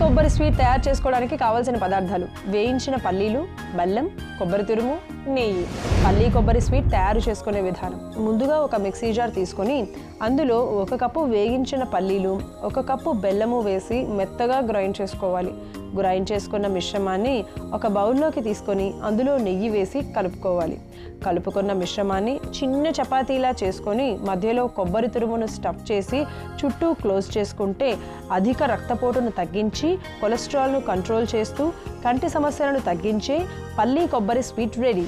కొబ్బరి స్వీట్ తయారు చేసుకోవడానికి కావాల్సిన పదార్థాలు: వేయించిన పల్లీలు, బెల్లం, కొబ్బరి తురుము, నెయ్యి. పల్లీ కొబ్బరి స్వీట్ తయారు చేసుకునే విధానం: ముందుగా ఒక మిక్సీ జార్ తీసుకొని అందులో 1 కప్పు వేగించిన పల్లీలు, 1 కప్పు బెల్లము వేసి మెత్తగా గ్రైండ్ చేసుకోవాలి. గ్రైండ్ చేసుకున్న మిశ్రమాన్ని ఒక బౌల్లోకి తీసుకొని అందులో నెయ్యి వేసి కలుపుకోవాలి. కలుపుకున్న మిశ్రమాన్ని చిన్న చపాతీలా చేసుకొని మధ్యలో కొబ్బరి తురుమును స్టఫ్ చేసి చుట్టూ క్లోజ్ చేసుకుంటే అధిక రక్తపోటును తగ్గించి కొలెస్ట్రాల్ను కంట్రోల్ చేస్తూ కంటి సమస్యలను తగ్గించే పల్లీ కొబ్బరి స్వీట్ రెడీ.